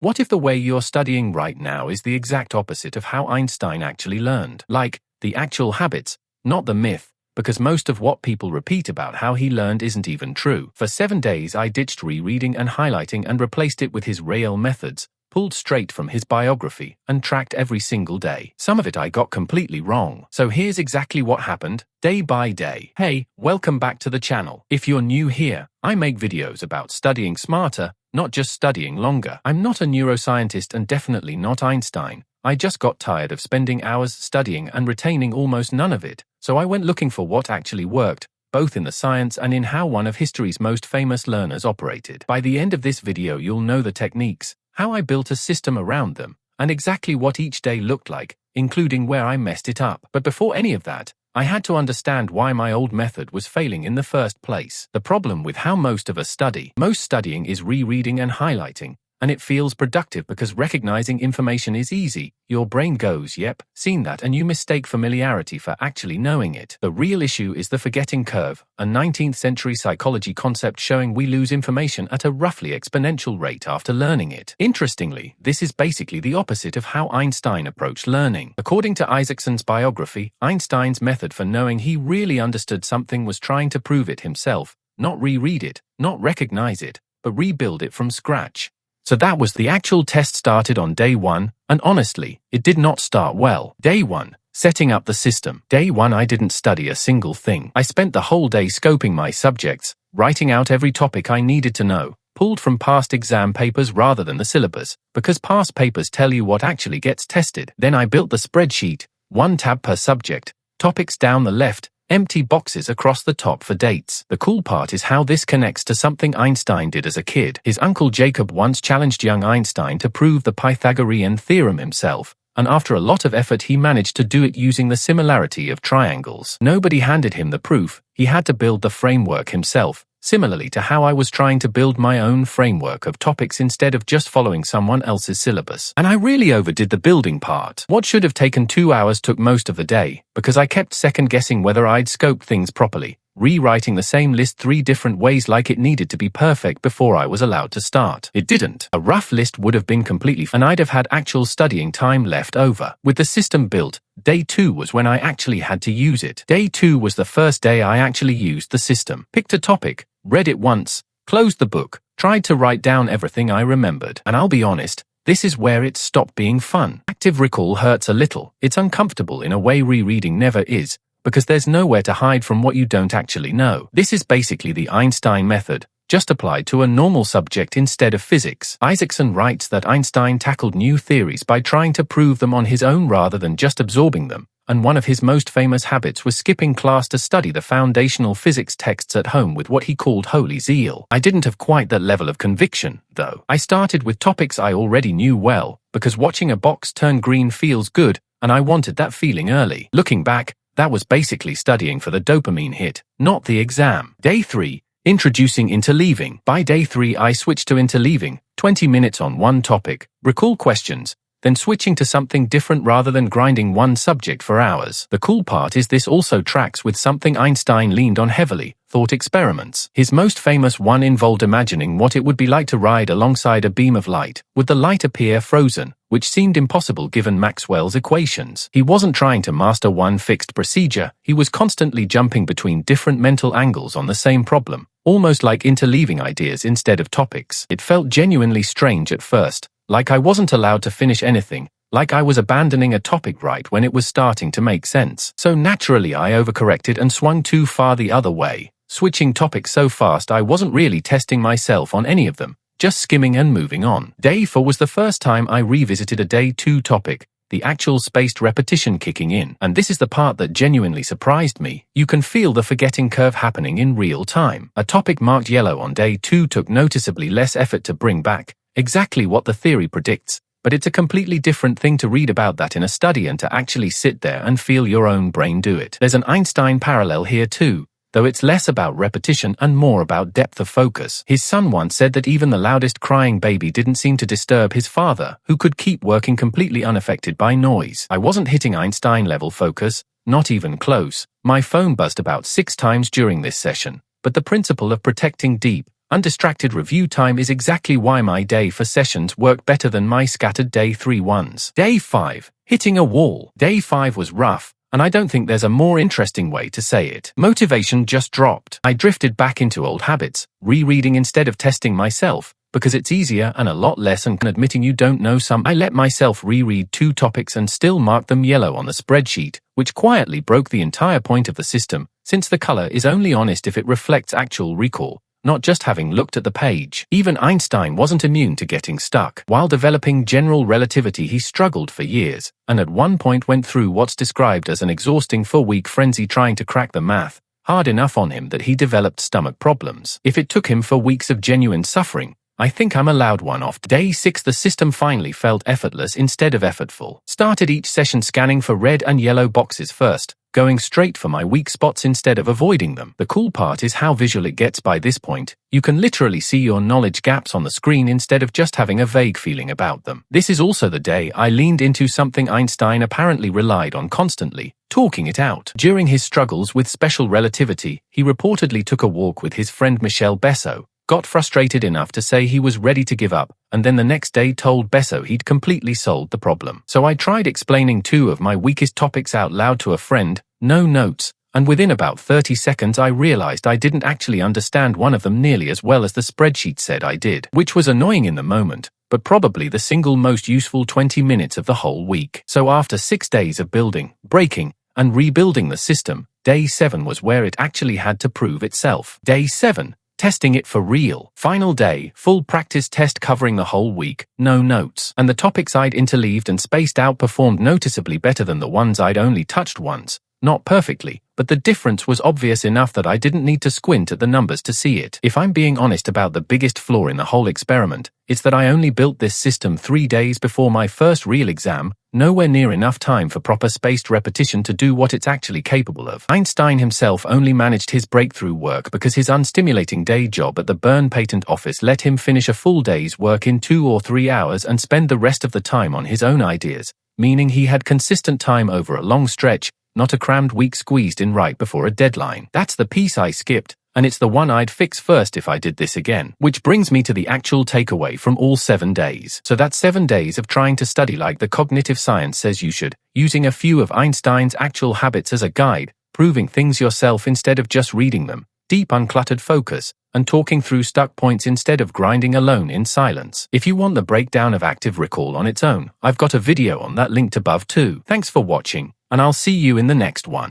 What if the way you're studying right now is the exact opposite of how Einstein actually learned? Like, the actual habits, not the myth, because most of what people repeat about how he learned isn't even true. For 7 days I ditched rereading and highlighting and replaced it with his real methods, pulled straight from his biography, and tracked every single day. Some of it I got completely wrong. So here's exactly what happened, day by day. Hey, welcome back to the channel. If you're new here, I make videos about studying smarter, not just studying longer. I'm not a neuroscientist and definitely not Einstein. I just got tired of spending hours studying and retaining almost none of it. So I went looking for what actually worked, both in the science and in how one of history's most famous learners operated. By the end of this video you'll know the techniques, how I built a system around them, and exactly what each day looked like, including where I messed it up. But before any of that, I had to understand why my old method was failing in the first place. The problem with how most of us study, most studying is rereading and highlighting, and it feels productive because recognizing information is easy. Your brain goes, yep, seen that, and you mistake familiarity for actually knowing it. The real issue is the forgetting curve, a 19th century psychology concept showing we lose information at a roughly exponential rate after learning it. Interestingly, this is basically the opposite of how Einstein approached learning. According to Isaacson's biography, Einstein's method for knowing he really understood something was trying to prove it himself, not reread it, not recognize it, but rebuild it from scratch. So that was the actual test started on day 1, and honestly, it did not start well. Day 1. Setting up the system. Day 1 I didn't study a single thing. I spent the whole day scoping my subjects, writing out every topic I needed to know, pulled from past exam papers rather than the syllabus, because past papers tell you what actually gets tested. Then I built the spreadsheet, 1 tab per subject, topics down the left, empty boxes across the top for dates. The cool part is how this connects to something Einstein did as a kid. His uncle Jacob once challenged young Einstein to prove the Pythagorean theorem himself, and after a lot of effort he managed to do it using the similarity of triangles. Nobody handed him the proof, he had to build the framework himself, similarly to how I was trying to build my own framework of topics instead of just following someone else's syllabus. And I really overdid the building part. What should have taken 2 hours took most of the day, because I kept second-guessing whether I'd scoped things properly, rewriting the same list 3 different ways like it needed to be perfect before I was allowed to start. It didn't. A rough list would have been completely and I'd have had actual studying time left over. With the system built, day 2 was when I actually had to use it. Day 2 was the first day I actually used the system. Picked a topic, read it once, closed the book, tried to write down everything I remembered. And I'll be honest, this is where it stopped being fun. Active recall hurts a little. It's uncomfortable in a way rereading never is, because there's nowhere to hide from what you don't actually know. This is basically the Einstein method, just applied to a normal subject instead of physics. Isaacson writes that Einstein tackled new theories by trying to prove them on his own rather than just absorbing them, and one of his most famous habits was skipping class to study the foundational physics texts at home with what he called holy zeal. I didn't have quite that level of conviction, though. I started with topics I already knew well, because watching a box turn green feels good, and I wanted that feeling early. Looking back, that was basically studying for the dopamine hit, not the exam. Day 3. Introducing interleaving. By day 3 I switched to interleaving, 20 minutes on one topic, recall questions, then switching to something different rather than grinding one subject for hours. The cool part is this also tracks with something Einstein leaned on heavily, thought experiments. His most famous one involved imagining what it would be like to ride alongside a beam of light. Would the light appear frozen, which seemed impossible given Maxwell's equations? He wasn't trying to master one fixed procedure, he was constantly jumping between different mental angles on the same problem, almost like interleaving ideas instead of topics. It felt genuinely strange at first, like I wasn't allowed to finish anything, like I was abandoning a topic right when it was starting to make sense. So naturally I overcorrected and swung too far the other way, switching topics so fast I wasn't really testing myself on any of them, just skimming and moving on. Day 4 was the first time I revisited a day 2 topic, the actual spaced repetition kicking in. And this is the part that genuinely surprised me. You can feel the forgetting curve happening in real time. A topic marked yellow on day 2 took noticeably less effort to bring back, exactly what the theory predicts, but it's a completely different thing to read about that in a study and to actually sit there and feel your own brain do it. There's an Einstein parallel here too, though it's less about repetition and more about depth of focus. His son once said that even the loudest crying baby didn't seem to disturb his father, who could keep working completely unaffected by noise. I wasn't hitting Einstein-level focus, not even close. My phone buzzed about 6 times during this session, but the principle of protecting deep, Undistracted review time is exactly why my day 4 sessions work better than my scattered day 3 ones. Day 5. Hitting a wall. Day 5 was rough, and I don't think there's a more interesting way to say it. Motivation just dropped. I drifted back into old habits, rereading instead of testing myself, because it's easier and a lot less and admitting you don't know some. I let myself reread 2 topics and still mark them yellow on the spreadsheet, which quietly broke the entire point of the system, since the color is only honest if it reflects actual recall, not just having looked at the page. Even Einstein wasn't immune to getting stuck. While developing general relativity, he struggled for years, and at one point went through what's described as an exhausting 4-week frenzy trying to crack the math, hard enough on him that he developed stomach problems. If it took him 4 weeks of genuine suffering, I think I'm allowed one off. Day 6, the system finally felt effortless instead of effortful. Started each session scanning for red and yellow boxes first, going straight for my weak spots instead of avoiding them. The cool part is how visual it gets by this point. You can literally see your knowledge gaps on the screen instead of just having a vague feeling about them. This is also the day I leaned into something Einstein apparently relied on constantly: talking it out. During his struggles with special relativity, he reportedly took a walk with his friend Michel Besso, got frustrated enough to say he was ready to give up, and then the next day told Besso he'd completely solved the problem. So I tried explaining 2 of my weakest topics out loud to a friend, no notes, and within about 30 seconds I realized I didn't actually understand one of them nearly as well as the spreadsheet said I did, which was annoying in the moment, but probably the single most useful 20 minutes of the whole week. So after 6 days of building, breaking, and rebuilding the system, day 7 was where it actually had to prove itself. Day 7. Testing it for real. Final day, full practice test covering the whole week, no notes. And the topics I'd interleaved and spaced out performed noticeably better than the ones I'd only touched once. Not perfectly, but the difference was obvious enough that I didn't need to squint at the numbers to see it. If I'm being honest about the biggest flaw in the whole experiment, it's that I only built this system 3 days before my first real exam, nowhere near enough time for proper spaced repetition to do what it's actually capable of. Einstein himself only managed his breakthrough work because his unstimulating day job at the Bern patent office let him finish a full day's work in 2 or 3 hours and spend the rest of the time on his own ideas, meaning he had consistent time over a long stretch, not a crammed week squeezed in right before a deadline. That's the piece I skipped, and it's the one I'd fix first if I did this again. Which brings me to the actual takeaway from all 7 days. So that's 7 days of trying to study like the cognitive science says you should, using a few of Einstein's actual habits as a guide, proving things yourself instead of just reading them, deep uncluttered focus, and talking through stuck points instead of grinding alone in silence. If you want the breakdown of active recall on its own, I've got a video on that linked above too. Thanks for watching, and I'll see you in the next one.